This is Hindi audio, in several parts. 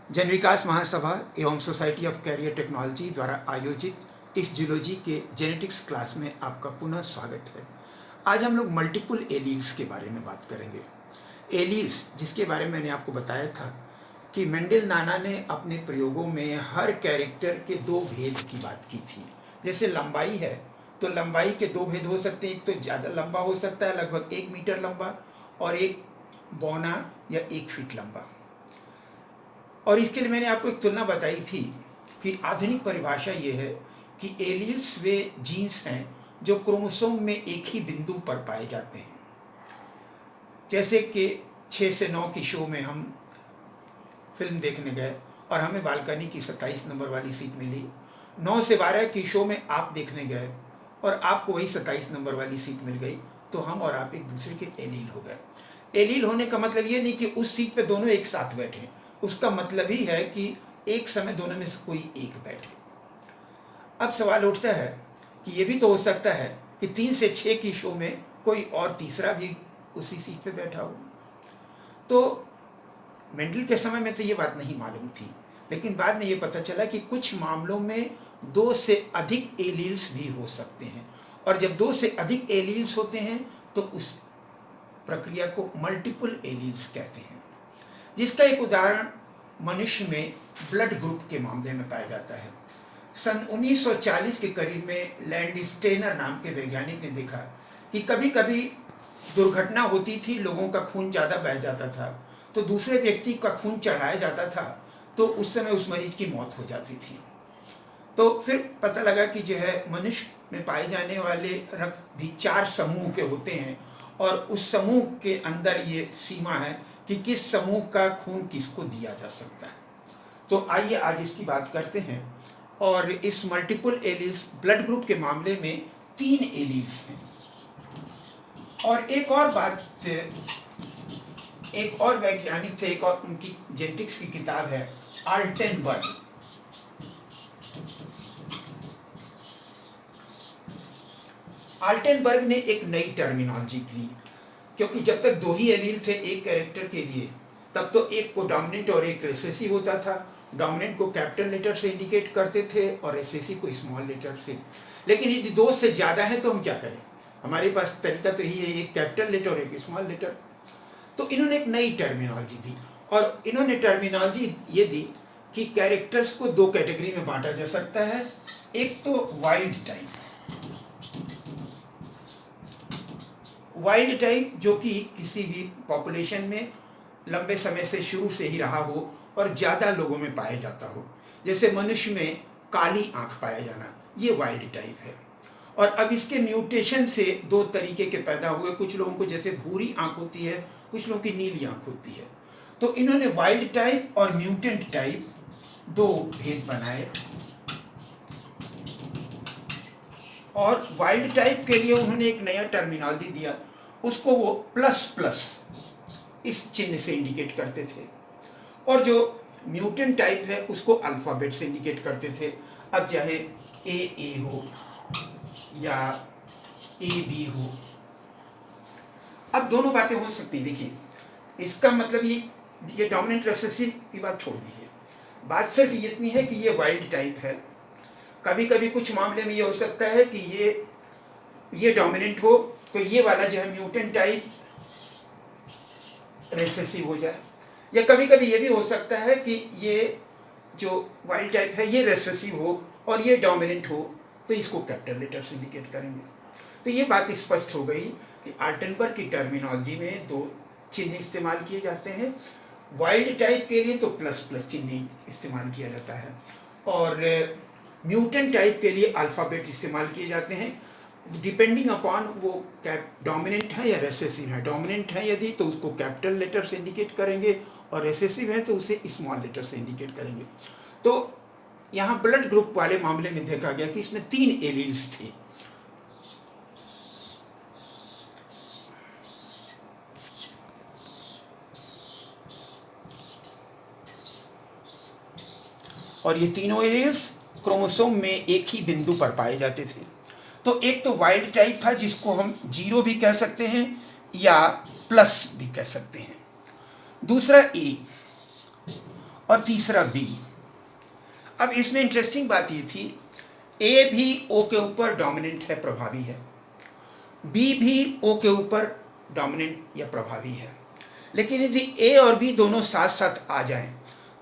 जन विकास महासभा एवं सोसाइटी ऑफ कैरियर टेक्नोलॉजी द्वारा आयोजित इस जूलॉजी के जेनेटिक्स क्लास में आपका पुनः स्वागत है। आज हम लोग मल्टीपल एलील्स के बारे में बात करेंगे। एलील्स, जिसके बारे में मैंने आपको बताया था कि मेंडल नाना ने अपने प्रयोगों में हर कैरेक्टर के दो भेद की बात की थी। जैसे लंबाई है तो लंबाई के दो भेद हो सकते हैं, एक तो ज़्यादा लंबा हो सकता है लगभग 1 मीटर लंबा, और एक बौना या 1 फीट लंबा। और इसके लिए मैंने आपको एक तुलना बताई थी कि आधुनिक परिभाषा ये है कि एलील्स वे जीन्स हैं जो क्रोमोसोम में एक ही बिंदु पर पाए जाते हैं। जैसे कि 6 से 9 की शो में हम फिल्म देखने गए और हमें बालकनी की 27 नंबर वाली सीट मिली। 9 से 12 की शो में आप देखने गए और आपको वही 27 नंबर वाली सीट मिल गई, तो हम और आप एक दूसरे के एलील हो गए। एलील होने का मतलब ये नहीं कि उस सीट पे दोनों एक साथ बैठे, उसका मतलब ही है कि एक समय दोनों में से कोई एक बैठे। अब सवाल उठता है कि ये भी तो हो सकता है कि 3 से 6 की शो में कोई और तीसरा भी उसी सीट पे बैठा हो। तो मेंडल के समय में तो ये बात नहीं मालूम थी, लेकिन बाद में ये पता चला कि कुछ मामलों में 2 से अधिक एलील्स भी हो सकते हैं, और जब 2 से अधिक एलील्स होते हैं तो उस प्रक्रिया को मल्टीपल एलील्स कहते हैं। जिसका एक उदाहरण मनुष्य में ब्लड ग्रुप के मामले में पाया जाता है। सन 1940 के करीब में लैंडस्टेनर नाम के वैज्ञानिक ने देखा कि कभी कभी दुर्घटना होती थी, लोगों का खून ज़्यादा बह जाता था, तो दूसरे व्यक्ति का खून चढ़ाया जाता था, तो उस समय उस मरीज की मौत हो जाती थी। तो फिर पता लगा कि जो है मनुष्य में पाए जाने वाले रक्त भी 4 समूह के होते हैं, और उस समूह के अंदर ये सीमा है कि किस समूह का खून किसको दिया जा सकता है। तो आइए आज इसकी बात करते हैं। और इस मल्टीपल एलील्स ब्लड ग्रुप के मामले में 3 एलील्स हैं। और एक और बात से, एक और वैज्ञानिक से, एक और उनकी जेनेटिक्स की किताब है आल्टेनबर्ग। आल्टेनबर्ग ने एक नई टर्मिनोलॉजी दी, क्योंकि जब तक 2 ही एलील थे एक कैरेक्टर के लिए, तब तो एक को डोमिनेंट और एक रिसेसिव होता था। डोमिनेंट को कैपिटल लेटर से इंडिकेट करते थे और रिसेसिव को स्मॉल लेटर से। लेकिन यदि 2 से ज़्यादा है तो हम क्या करें? हमारे पास तरीका तो यही है, एक कैपिटल लेटर और एक स्मॉल लेटर। तो इन्होंने एक नई टर्मिनोलॉजी दी, और इन्होंने टर्मिनोलॉजी ये दी कि कैरेक्टर्स को 2 कैटेगरी में बांटा जा सकता है। एक तो वाइल्ड टाइप, वाइल्ड टाइप जो कि किसी भी पॉपुलेशन में लंबे समय से शुरू से ही रहा हो और ज़्यादा लोगों में पाया जाता हो। जैसे मनुष्य में काली आंख पाया जाना, ये वाइल्ड टाइप है। और अब इसके म्यूटेशन से 2 तरीके के पैदा हुए। कुछ लोगों को जैसे भूरी आंख होती है, कुछ लोगों की नीली आंख होती है। तो इन्होंने वाइल्ड टाइप और म्यूटेंट टाइप 2 भेद बनाए, और वाइल्ड टाइप के लिए उन्होंने एक नया टर्मिनोलॉजी दिया। उसको वो प्लस प्लस इस चिन्ह से इंडिकेट करते थे, और जो म्यूटेंट टाइप है उसको अल्फ़ाबेट से इंडिकेट करते थे। अब चाहे ए हो या AB हो, अब दोनों बातें हो सकती। देखिए, इसका मतलब ये डोमिनेंट रिसेसिव की बात छोड़ दीजिए, बात सिर्फ इतनी है कि ये वाइल्ड टाइप है। कभी कभी कुछ मामले में ये हो सकता है कि ये डोमिनेंट हो तो ये वाला जो है म्यूटेंट टाइप रिसेसिव हो जाए, या कभी कभी ये भी हो सकता है कि ये जो वाइल्ड टाइप है ये रिसेसिव हो और ये डोमिनेंट हो, तो इसको कैपिटल लेटर से इंडिकेट करेंगे। तो ये बात स्पष्ट हो गई कि आल्टेनबर्ग की टर्मिनोलॉजी में 2 चिन्ह इस्तेमाल किए जाते हैं। वाइल्ड टाइप के लिए तो प्लस प्लस चिन्ह इस्तेमाल किया जाता है, और म्यूटेंट टाइप के लिए अल्फ़ाबेट इस्तेमाल किए जाते हैं, डिपेंडिंग अपॉन वो डोमिनेंट है या रेसेसिव है। डोमिनेंट है यदि तो उसको कैपिटल लेटर से इंडिकेट करेंगे, और रेसेसिव है तो उसे स्मॉल लेटर से इंडिकेट करेंगे। तो यहाँ ब्लड ग्रुप वाले मामले में देखा गया कि इसमें 3 एलील्स थे। और ये तीनों एलील्स क्रोमोसोम में एक ही बिंदु पर पाए जाते थे। तो एक तो वाइल्ड टाइप था जिसको हम 0 भी कह सकते हैं या प्लस भी कह सकते हैं। दूसरा E, और तीसरा बी। अब इसमें इंटरेस्टिंग बात ये थी, ए भी ओ के ऊपर डोमिनेंट है, प्रभावी है, बी भी ओ के ऊपर डोमिनेंट या प्रभावी है, लेकिन यदि ए और बी दोनों साथ साथ आ जाएं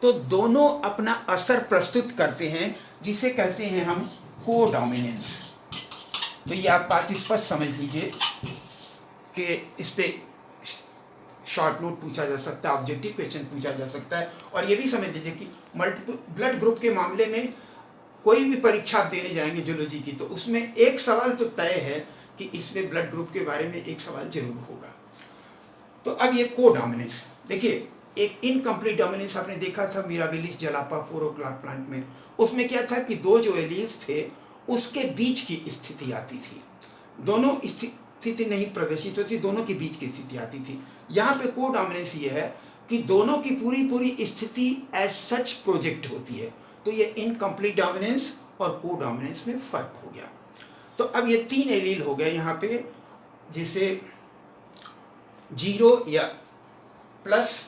तो दोनों अपना असर प्रस्तुत करते हैं, जिसे कहते हैं हम को डोमिनेंस। तो ये आप बात स्पष्ट समझ लीजिए कि इस पे शॉर्ट नोट पूछा जा सकता है, ऑब्जेक्टिव क्वेश्चन पूछा जा सकता है। और ये भी समझ लीजिए कि मल्टीपल ब्लड ग्रुप के मामले में कोई भी परीक्षा आप देने जाएंगे जूलॉजी की, तो उसमें एक सवाल तो तय है कि इसमें ब्लड ग्रुप के बारे में एक सवाल जरूर होगा। तो अब ये को डोमिनेंस देखिए, एक इनकम्प्लीट डोमिनेंस आपने देखा था मिराबिलिस जलापा 4 o'clock प्लांट में। उसमें क्या था कि दो जो एलील्स थे उसके बीच की स्थिति आती थी, दोनों स्थिति नहीं प्रदर्शित होती, दोनों के बीच की स्थिति आती थी। यहाँ पे को डोमिनेंस ये है कि दोनों की पूरी स्थिति एज सच प्रोजेक्ट होती है। तो ये इनकम्प्लीट डोमिनेंस और को डोमिनेंस में फर्क हो गया। तो अब ये 3 एलील हो गए यहाँ पे, जिसे 0 या प्लस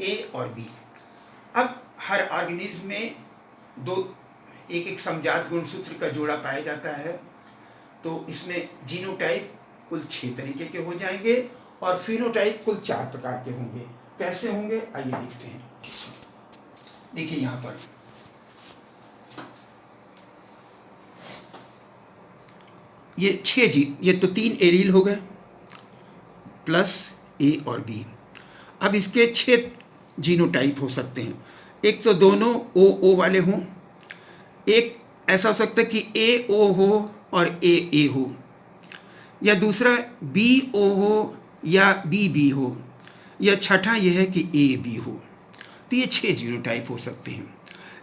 ए और बी। अब हर ऑर्गेनिज्म में एक समजात गुणसूत्र का जोड़ा पाया जाता है। तो इसमें जीनोटाइप कुल 6 तरीके के हो जाएंगे और फिनोटाइप कुल 4 प्रकार के होंगे। कैसे होंगे आइए देखते हैं। देखिए यहाँ पर ये 6 ये तो 3 एलील हो गए प्लस ए और बी। अब इसके 6 जीनोटाइप हो सकते हैं। एक तो दोनों ओ वाले हों, एक ऐसा हो सकता है कि ए ओ हो और ए हो, या दूसरा बी ओ हो या बी हो, या छठा यह है कि ए बी हो। तो ये 6 जीनोटाइप हो सकते हैं।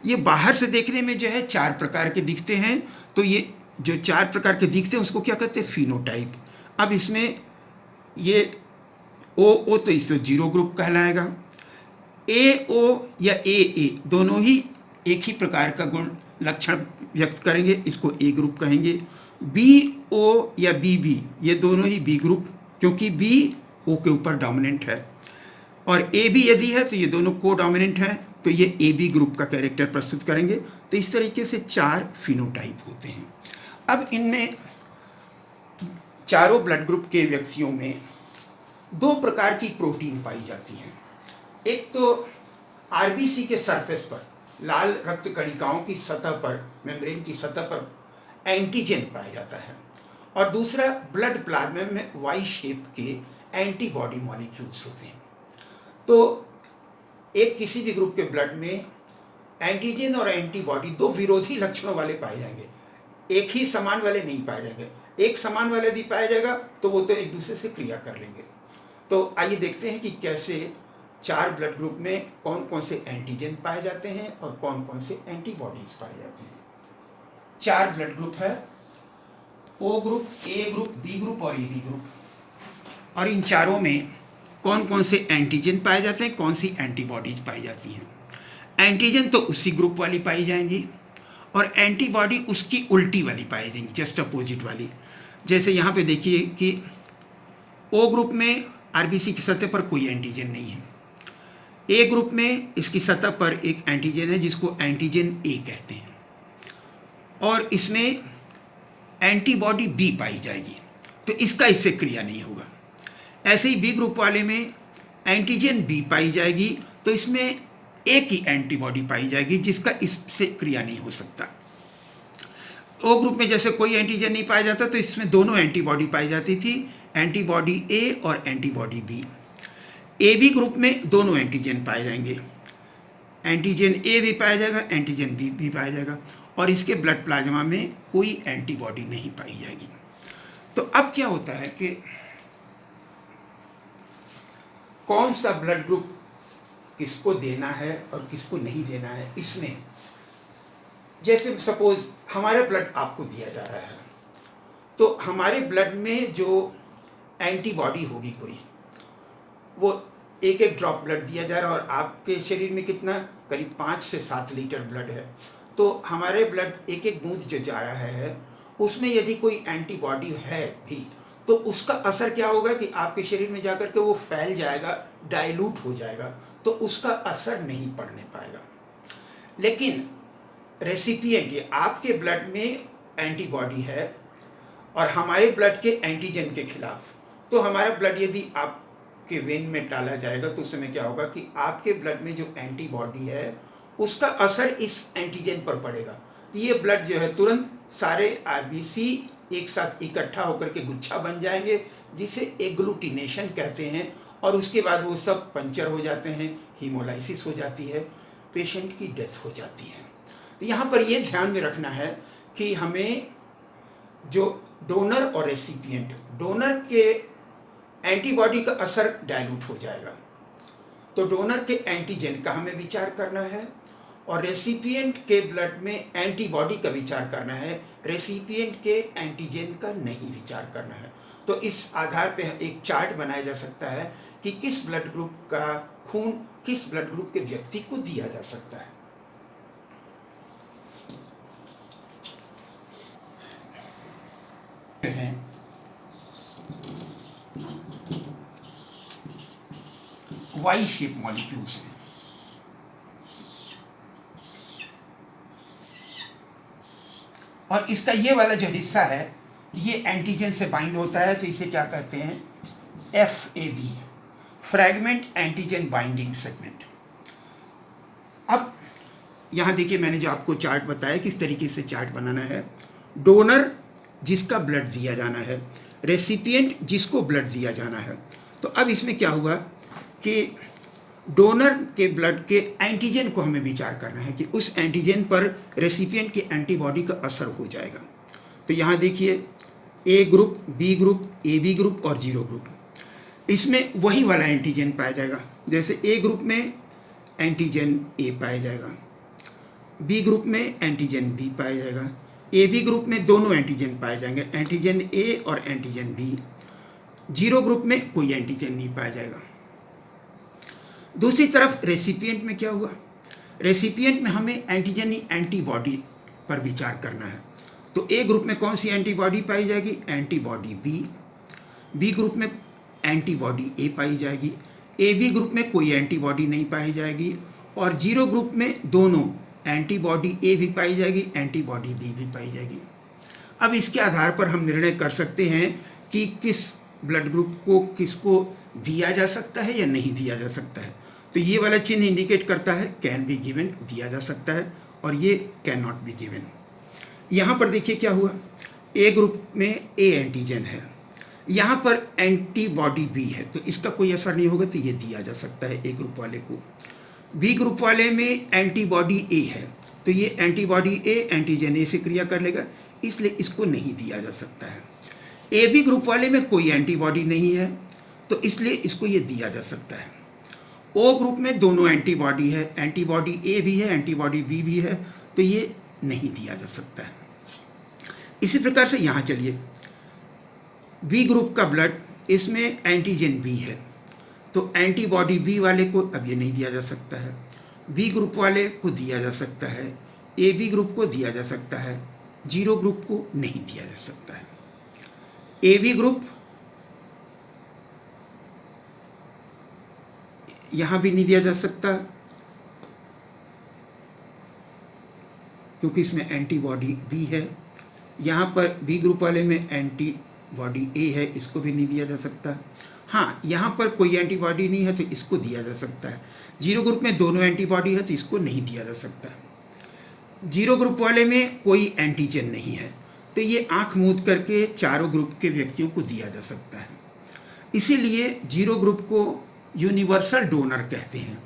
ये बाहर से देखने में जो है 4 प्रकार के दिखते हैं। तो ये जो 4 प्रकार के दिखते हैं उसको क्या कहते हैं, फिनोटाइप। अब इसमें ये ओ तो इससे 0 ग्रुप कहलाएगा, ए ओ या ए दोनों ही एक ही प्रकार का गुण लक्षण व्यक्त करेंगे, इसको ए ग्रुप कहेंगे। बी ओ या बी ये दोनों ही बी ग्रुप, क्योंकि बी ओ के ऊपर डोमिनेंट है, और ए बी यदि है तो ये दोनों को डोमिनेंट हैं, तो ये ए बी ग्रुप का कैरेक्टर प्रस्तुत करेंगे। तो इस तरीके से 4 फिनोटाइप होते हैं। अब इनमें चारों ब्लड ग्रुप के व्यक्तियों में 2 प्रकार की प्रोटीन पाई जाती हैं। एक तो आरबीसी के सरफेस पर, लाल रक्त कणिकाओं की सतह पर, मेम्ब्रेन की सतह पर एंटीजन पाया जाता है, और दूसरा ब्लड प्लाज्मा में वाई शेप के एंटीबॉडी मॉलिक्यूल्स होते हैं। तो एक किसी भी ग्रुप के ब्लड में एंटीजन और एंटीबॉडी 2 विरोधी लक्षणों वाले पाए जाएंगे, एक ही समान वाले नहीं पाए जाएंगे। एक समान वाले यदि पाया जाएगा तो वो तो एक दूसरे से क्रिया कर लेंगे। तो आइए देखते हैं कि कैसे 4 ब्लड ग्रुप में कौन कौन से एंटीजन पाए जाते हैं और कौन कौन से एंटीबॉडीज पाए जाते हैं। 4 ब्लड ग्रुप है, ओ ग्रुप, ए ग्रुप, बी ग्रुप और ए बी ग्रुप। और इन चारों में कौन कौन से एंटीजन पाए जाते हैं, कौन सी एंटीबॉडीज पाई जाती हैं। एंटीजन तो उसी ग्रुप वाली पाई जाएंगी और एंटीबॉडी उसकी उल्टी वाली पाई जाएंगी, जस्ट अपोजिट वाली। जैसे यहाँ पे देखिए कि ओ ग्रुप में आरबीसी की सतह पर कोई एंटीजन नहीं है, ए ग्रुप में इसकी सतह पर एक एंटीजन है जिसको एंटीजन ए कहते हैं, और इसमें एंटीबॉडी बी पाई जाएगी, तो इसका इससे क्रिया नहीं होगा। ऐसे ही बी ग्रुप वाले में एंटीजन बी पाई जाएगी, तो इसमें एक ही एंटीबॉडी पाई जाएगी जिसका इससे क्रिया नहीं हो सकता। ओ ग्रुप में जैसे कोई एंटीजन नहीं पाया जाता, तो इसमें दोनों एंटीबॉडी पाई जाती थी, एंटीबॉडी ए और antibody B. A B group में दोनों एंटीजन पाए जाएंगे, एंटीजन ए भी पाया जाएगा, एंटीजन बी भी पाया जाएगा, और इसके ब्लड प्लाज्मा में कोई एंटीबॉडी नहीं पाई जाएगी। तो अब क्या होता है कि कौन सा ब्लड ग्रुप किसको देना है और किसको नहीं देना है, इसमें जैसे सपोज हमारा ब्लड आपको दिया जा रहा है, तो हमारे ब्लड में जो एंटीबॉडी होगी कोई, वो एक ड्रॉप ब्लड दिया जा रहा है, और आपके शरीर में कितना, करीब 5 से 7 लीटर ब्लड है। तो हमारे ब्लड एक बूंद जो जा रहा है उसमें यदि कोई एंटीबॉडी है भी, तो उसका असर क्या होगा कि आपके शरीर में जाकर के वो फैल जाएगा, डाइल्यूट हो जाएगा। तो उसका असर नहीं पड़ने पाएगा। लेकिन रेसिपिएंट, ये आपके ब्लड में एंटीबॉडी है और हमारे ब्लड के एंटीजन के खिलाफ, तो हमारा ब्लड यदि आपके वेन में डाला जाएगा तो उस समय क्या होगा कि आपके ब्लड में जो एंटीबॉडी है उसका असर इस एंटीजन पर पड़ेगा। ये ब्लड जो है तुरंत सारे आरबीसी एक साथ इकट्ठा होकर के गुच्छा बन जाएंगे, जिसे एग्लूटिनेशन कहते हैं, और उसके बाद वो सब पंचर हो जाते हैं, हीमोलाइसिस हो जाती है, पेशेंट की डेथ हो जाती है। तो यहाँ पर ये ध्यान में रखना है कि हमें जो डोनर और रेसिपिएंट, डोनर के एंटीबॉडी का असर डायलूट हो जाएगा, तो डोनर के एंटीजन का हमें विचार करना है और रेसिपिएंट के ब्लड में एंटीबॉडी का विचार करना है, रेसिपिएंट के एंटीजन का नहीं विचार करना है। तो इस आधार पे एक चार्ट बनाया जा सकता है कि किस ब्लड ग्रुप का खून किस ब्लड ग्रुप के व्यक्ति को दिया जा सकता है। वाई शेप मॉलिक्यूल्स हैं, और इसका ये वाला जो हिस्सा है ये एंटीजन से बाइंड होता है, तो इसे क्या कहते हैं, FAB, fragment antigen binding segment. अब यहाँ देखिए मैंने जो आपको चार्ट बताया किस तरीके से चार्ट बनाना है। डोनर जिसका ब्लड दिया जाना है, रेसिपिएंट जिसको ब्लड दिया जाना है। तो अब इसमें क्या हुआ कि डोनर के ब्लड के एंटीजन को हमें विचार करना है कि उस एंटीजन पर रेसिपिएंट की एंटीबॉडी का असर हो जाएगा। तो यहाँ देखिए A group, B group, AB group और 0 ग्रुप, इसमें वही वाला एंटीजन पाया जाएगा। जैसे A ग्रुप में एंटीजन A पाया जाएगा, B ग्रुप में एंटीजन B पाया जाएगा, AB ग्रुप में दोनों एंटीजन पाए जाएंगे, एंटीजन A और एंटीजन B। 0 ग्रुप में कोई एंटीजन नहीं पाया जाएगा। दूसरी तरफ रेसिपिएंट में क्या हुआ, रेसिपिएंट में हमें एंटीजन एंटीबॉडी पर विचार करना है। तो A ग्रुप में कौन सी एंटीबॉडी पाई जाएगी, एंटीबॉडी B ग्रुप में एंटीबॉडी A पाई जाएगी, AB ग्रुप में कोई एंटीबॉडी नहीं पाई जाएगी, और 0 ग्रुप में दोनों एंटीबॉडी A भी पाई जाएगी, एंटीबॉडी B भी पाई जाएगी। अब इसके आधार पर हम निर्णय कर सकते हैं कि किस ब्लड ग्रुप को किसको दिया जा सकता है या नहीं दिया जा सकता है। तो ये वाला चिन्ह इंडिकेट करता है कैन बी गिवन, दिया जा सकता है, और ये कैन नॉट बी गिवन। यहाँ पर देखिए क्या हुआ, A ग्रुप में A एंटीजन है, यहाँ पर एंटीबॉडी B है, तो इसका कोई असर नहीं होगा, तो ये दिया जा सकता है A ग्रुप वाले को। B ग्रुप वाले में एंटीबॉडी A है, तो ये एंटीबॉडी A एंटीजन A से क्रिया कर लेगा, इसलिए इसको नहीं दिया जा सकता है। AB ग्रुप वाले में कोई एंटीबॉडी नहीं है, तो इसलिए इसको ये दिया जा सकता है। O ग्रुप में दोनों एंटीबॉडी है, एंटीबॉडी A भी है, एंटीबॉडी B भी है, तो ये नहीं दिया जा सकता है। इसी प्रकार से यहाँ चलिए, B ग्रुप का ब्लड, इसमें एंटीजन B है, तो एंटीबॉडी B वाले को अब ये नहीं दिया जा सकता है, B ग्रुप वाले को दिया जा सकता है, AB ग्रुप को दिया जा सकता है, 0 ग्रुप को नहीं दिया जा सकता है। AB ग्रुप यहाँ भी नहीं दिया जा सकता क्योंकि इसमें एंटीबॉडी B है। यहाँ पर B ग्रुप वाले में एंटीबॉडी A है, इसको भी नहीं दिया जा सकता। हाँ, यहाँ पर कोई एंटीबॉडी नहीं है तो इसको दिया जा सकता है। 0 ग्रुप में दोनों एंटीबॉडी है तो इसको नहीं दिया जा सकता। 0 ग्रुप वाले में कोई एंटीजन नहीं है, तो ये आँख मूंद करके चारों ग्रुप के व्यक्तियों को दिया जा सकता है। इसीलिए 0 ग्रुप को यूनिवर्सल डोनर कहते हैं,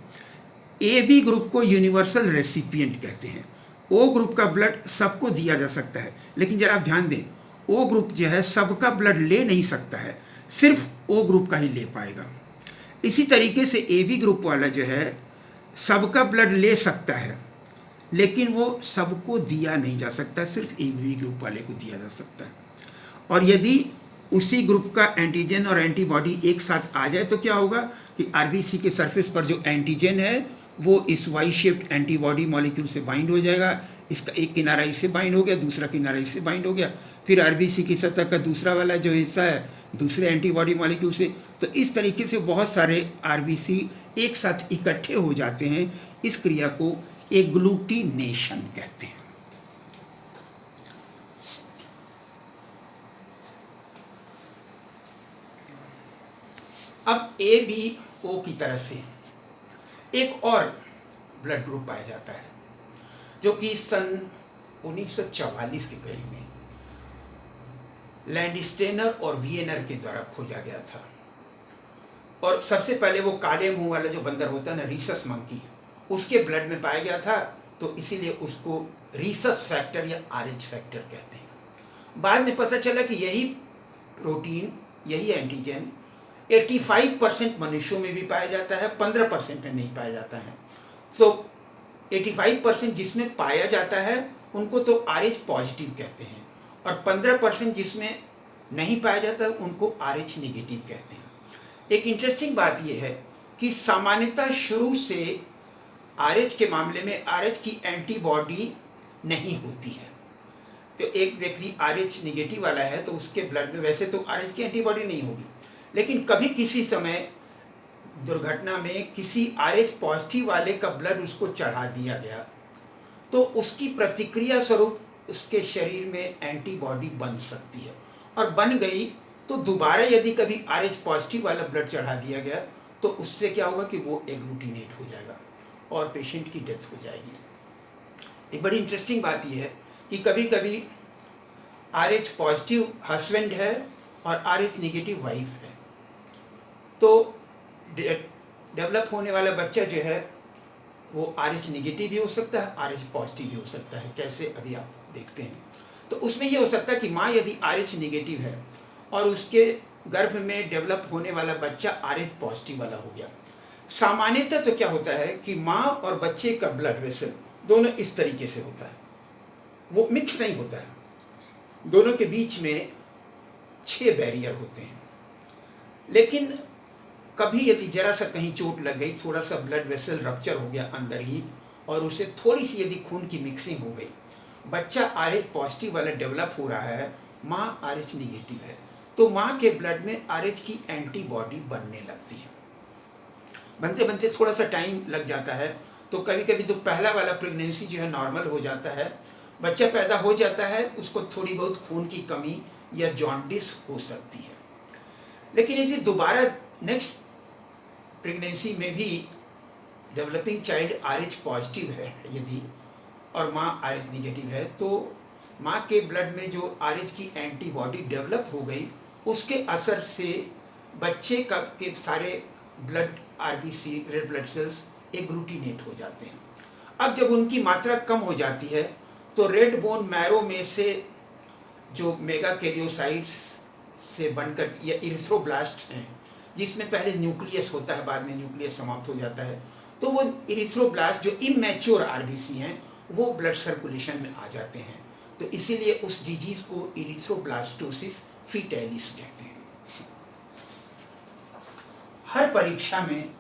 AB ग्रुप को यूनिवर्सल रेसिपिएंट कहते हैं। O ग्रुप का ब्लड सबको दिया जा सकता है, लेकिन जरा आप ध्यान दें, O ग्रुप जो है सबका ब्लड ले नहीं सकता है, सिर्फ O ग्रुप का ही ले पाएगा। इसी तरीके से AB ग्रुप वाला जो है सबका ब्लड ले सकता है, लेकिन वो सबको दिया नहीं जा सकता, सिर्फ AB ग्रुप वाले को दिया जा सकता है। और यदि उसी ग्रुप का एंटीजन और एंटीबॉडी एक साथ आ जाए तो क्या होगा कि आरबीसी के सरफेस पर जो एंटीजन है वो इस वाई शेप्ड एंटीबॉडी मॉलिक्यूल से बाइंड हो जाएगा। इसका एक किनारा इससे बाइंड हो गया, दूसरा किनारा इससे बाइंड हो गया, फिर आरबीसी की सतह का दूसरा वाला जो हिस्सा है दूसरे एंटीबॉडी मॉलिक्यूल से तो इस तरीके से बहुत सारे आरबीसी एक साथ इकट्ठे हो जाते हैं। इस क्रिया को एग्लूटिनेशन कहते हैं। अब ए बी ओ की तरह से एक और ब्लड ग्रुप पाया जाता है जो कि सन 1944 के करीब में लैंडस्टेनर और वियनर के द्वारा खोजा गया था। और सबसे पहले वो काले मुंह वाला जो बंदर होता है ना, रीसस मंकी, उसके ब्लड में पाया गया था, तो इसीलिए उसको रीसस फैक्टर या आरएच फैक्टर कहते हैं। बाद में पता चला कि यही प्रोटीन, यही एंटीजन 85% मनुष्यों में भी पाया जाता है, 15% में नहीं पाया जाता है। तो 85% जिसमें पाया जाता है उनको तो आरएच पॉजिटिव कहते हैं, और 15% जिसमें नहीं पाया जाता उनको आरएच नेगेटिव कहते हैं। एक इंटरेस्टिंग बात यह है कि सामान्यतः शुरू से आरएच के मामले में आरएच की एंटीबॉडी नहीं होती है। तो एक व्यक्ति आरएच नेगेटिव वाला है तो उसके ब्लड में वैसे तो आरएच की एंटीबॉडी नहीं होगी, लेकिन कभी किसी समय दुर्घटना में किसी आरएच पॉजिटिव वाले का ब्लड उसको चढ़ा दिया गया तो उसकी प्रतिक्रिया स्वरूप उसके शरीर में एंटीबॉडी बन सकती है, और बन गई तो दोबारा यदि कभी आरएच पॉजिटिव वाला ब्लड चढ़ा दिया गया तो उससे क्या होगा कि वो एग्लूटिनेट हो जाएगा और पेशेंट की डेथ हो जाएगी। एक बड़ी इंटरेस्टिंग बात यह है कि कभी कभी आरएच पॉजिटिव हस्बैंड है और आरएच नेगेटिव वाइफ है, तो डेवलप होने वाला बच्चा जो है वो आरएच नेगेटिव भी हो सकता है, आरएच पॉजिटिव भी हो सकता है। कैसे, अभी आप देखते हैं। तो उसमें ये हो सकता है कि माँ यदि आरएच नेगेटिव है और उसके गर्भ में डेवलप होने वाला बच्चा आरएच पॉजिटिव वाला हो गया। सामान्यतः तो क्या होता है कि माँ और बच्चे का ब्लड वेसल दोनों इस तरीके से होता है, वो मिक्स नहीं होता है, दोनों के बीच में 6 बैरियर होते हैं। लेकिन कभी यदि जरा सा कहीं चोट लग गई, थोड़ा सा ब्लड वेसल रप्चर हो गया अंदर ही, और उसे थोड़ी सी यदि खून की मिक्सिंग हो गई, बच्चा आरएच पॉजिटिव वाला डेवलप हो रहा है, माँ आरएच नेगेटिव है, तो माँ के ब्लड में आरएच की एंटीबॉडी बनने लगती है। बनते बनते थोड़ा सा टाइम लग जाता है, तो कभी कभी तो पहला वाला प्रेगनेंसी जो है नॉर्मल हो जाता है, बच्चा पैदा हो जाता है, उसको थोड़ी बहुत खून की कमी या जॉन्डिस हो सकती है। लेकिन यदि दोबारा नेक्स्ट प्रेगनेंसी में भी डेवलपिंग चाइल्ड आरएच पॉजिटिव है यदि, और माँ आरएच नेगेटिव है, तो माँ के ब्लड में जो आरएच की एंटीबॉडी डेवलप हो गई उसके असर से बच्चे का के सारे blood RBC, red blood cells agglutinate हो जाते हैं। अब जब उनकी मात्रा कम हो जाती है तो रेड बोन मैरो में से जो मेगा कैरियोसाइट्स से बनकर या इरिथ्रोब्लास्ट हैं, जिसमें पहले न्यूक्लियस होता है, बाद में न्यूक्लियस समाप्त हो जाता है, तो वो इरिथ्रोब्लास्ट जो इमैच्योर आरबीसी हैं वो ब्लड सर्कुलेशन में आ जाते हैं। तो इसीलिए उस डिजीज को इरिथ्रोब्लास्टोसिस फीटैलिस कहते हैं। हर परीक्षा में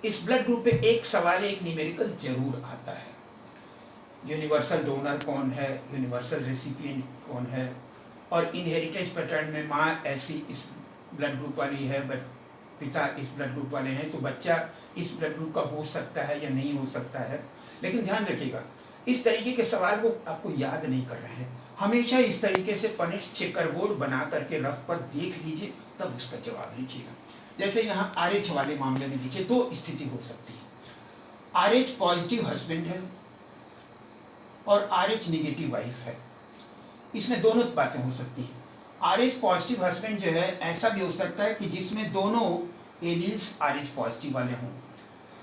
इस ब्लड ग्रुप पे एक सवाल, एक न्यूमेरिकल जरूर आता है। यूनिवर्सल डोनर कौन है, यूनिवर्सल रेसिपिएंट कौन है, और इनहेरिटेंस पैटर्न में माँ ऐसी इस ब्लड ग्रुप वाली है बट पिता इस ब्लड ग्रुप वाले हैं, तो बच्चा इस ब्लड ग्रुप का हो सकता है या नहीं हो सकता है। लेकिन ध्यान रखिएगा, इस तरीके के सवाल वो आपको याद नहीं कर रहे हैं। हमेशा इस तरीके से पनिश चेकरबोर्ड बना करके रफ पर देख लीजिए, तब उसका जवाब लिखिएगा। जैसे यहाँ आरएच वाले मामले में देखिए, 2 स्थिति हो सकती है। आरएच पॉजिटिव हस्बैंड है और आरएच नेगेटिव वाइफ है, इसमें दोनों बातें हो सकती हैं। आरएच पॉजिटिव हस्बैंड जो है ऐसा भी हो सकता है कि जिसमें दोनों एलील्स आरएच पॉजिटिव वाले हों,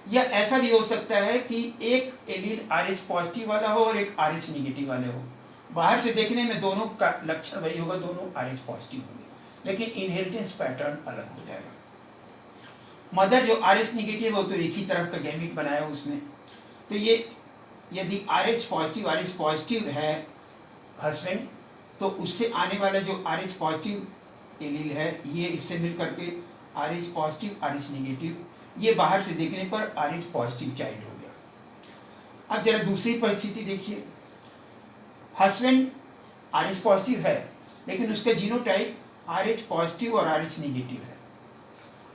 या ऐसा भी हो सकता है कि एक एलील आरएच पॉजिटिव वाला हो और एक आरएच नेगेटिव वाले हो। बाहर से देखने में दोनों का लक्षण वही होगा, दोनों आरएच पॉजिटिव होंगे, लेकिन इनहेरिटेंस पैटर्न अलग हो जाएगा। मदर जो आरएच नेगेटिव हो तो एक ही तरफ का गैमीट बनाया उसने, तो ये यदि आरएच पॉजिटिव है हस्बैंड, तो उससे आने वाला जो आरएच पॉजिटिव एलील है ये इससे मिल करके आरएच पॉजिटिव आरएच नेगेटिव, ये बाहर से देखने पर आरएच पॉजिटिव चाइल्ड हो गया। अब जरा दूसरी परिस्थिति देखिए, हस्बैंड आरएच पॉजिटिव है लेकिन उसका जीनोटाइप आरएच पॉजिटिव और आरएच नेगेटिव है,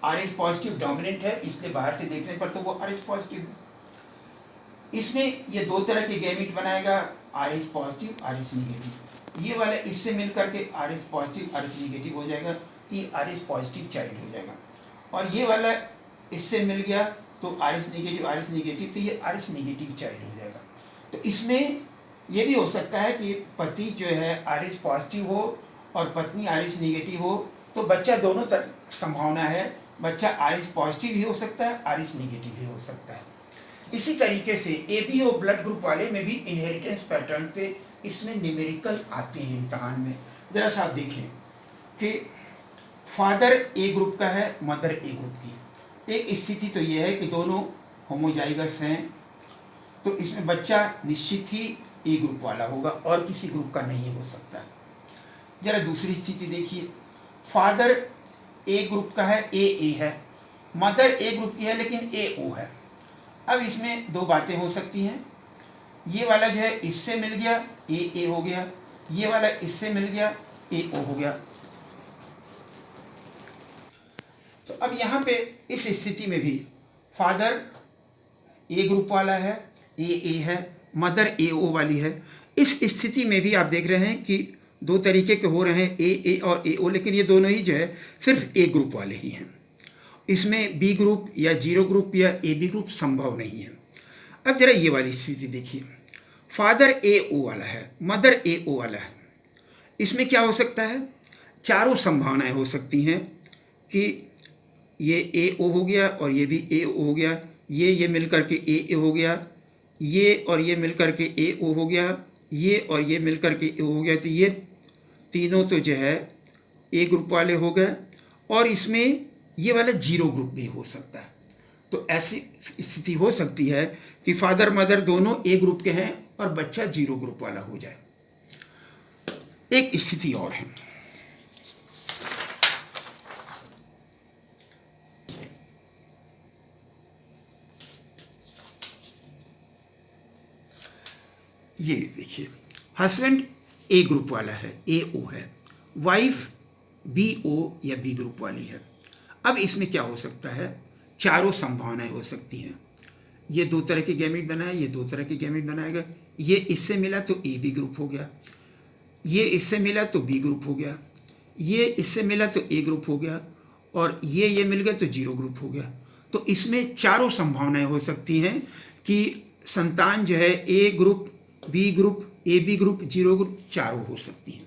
RH पॉजिटिव डोमिनेंट है, इसलिए बाहर से देखने पर तो वो RH पॉजिटिव है। इसमें ये दो तरह के गैमेट बनाएगा, RH पॉजिटिव RH निगेटिव। ये वाला इससे मिल करके RH पॉजिटिव RH निगेटिव हो जाएगा, तो ये RH पॉजिटिव चाइल्ड हो जाएगा। और ये वाला इससे मिल गया तो RH निगेटिव, तो ये RH निगेटिव चाइल्ड हो जाएगा। तो इसमें ये भी हो सकता है कि पति जो है RH पॉजिटिव हो और पत्नी RH निगेटिव हो, तो बच्चा दोनों तरह संभावना है, बच्चा RH पॉजिटिव भी हो सकता है, RH निगेटिव भी हो सकता है। इसी तरीके से AB और ब्लड ग्रुप वाले में भी इनहेरिटेंस पैटर्न पे इसमें न्यूमेरिकल आते हैं इम्तहान में। जरा सा आप देखें कि फादर A ग्रुप का है, मदर A ग्रुप की। एक स्थिति तो ये है कि दोनों होमोजाइगस हैं, तो इसमें बच्चा निश्चित ही A ग्रुप वाला होगा और किसी ग्रुप का नहीं हो सकता। जरा दूसरी स्थिति देखिए, फादर A ग्रुप का है, AA है, मदर A ग्रुप की है लेकिन AO है। अब इसमें दो बातें हो सकती हैं, ये वाला जो है इससे मिल गया AA हो गया, ये वाला इससे मिल गया AO हो गया। तो अब यहाँ पे इस स्थिति में भी फादर A ग्रुप वाला है, AA है, मदर AO वाली है। इस स्थिति में भी आप देख रहे हैं कि दो तरीके के हो रहे हैं, AA और AO, लेकिन ये दोनों ही जो है सिर्फ A ग्रुप वाले ही हैं। इसमें B ग्रुप या जीरो ग्रुप या AB ग्रुप संभव नहीं है। अब जरा ये वाली स्थिति देखिए, फादर AO वाला है, मदर AO वाला है। इसमें क्या हो सकता है, चारों संभावनाएं हो सकती हैं कि ये AO हो गया और ये भी AO हो गया, ये मिल करके AA हो गया, ये और ये मिल करके AO हो गया, ये और ये मिल करके AO हो गया। तो ये तीनों तो जो है A ग्रुप वाले हो गए, और इसमें ये वाला जीरो ग्रुप भी हो सकता है। तो ऐसी स्थिति हो सकती है कि फादर मदर दोनों A ग्रुप के हैं और बच्चा जीरो ग्रुप वाला हो जाए। एक स्थिति और है, ये देखिए, हस्बैंड A ग्रुप वाला है, AO है, वाइफ BO या B ग्रुप वाली है। अब इसमें क्या हो सकता है, चारों संभावनाएं हो सकती हैं। ये दो तरह के गैमेट बनाए, ये दो तरह के गैमेट बनाएगा, ये इससे मिला तो AB ग्रुप हो गया, ये इससे मिला तो B ग्रुप हो गया, ये इससे मिला तो A ग्रुप हो गया, और ये मिल गया तो जीरो ग्रुप हो गया। तो इसमें चारों संभावनाएं हो सकती हैं कि संतान जो है A group, B group, AB group, zero group, चारों हो सकती हैं।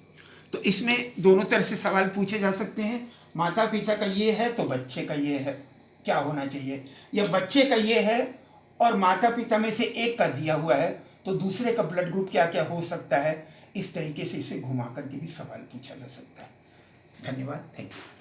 तो इसमें दोनों तरह से सवाल पूछे जा सकते हैं, माता पिता का ये है तो बच्चे का ये है, क्या होना चाहिए, या बच्चे का ये है और माता पिता में से एक का दिया हुआ है तो दूसरे का ब्लड ग्रुप क्या क्या हो सकता है। इस तरीके से इसे घुमा करके भी सवाल पूछा जा सकता है। धन्यवाद, थैंक यू।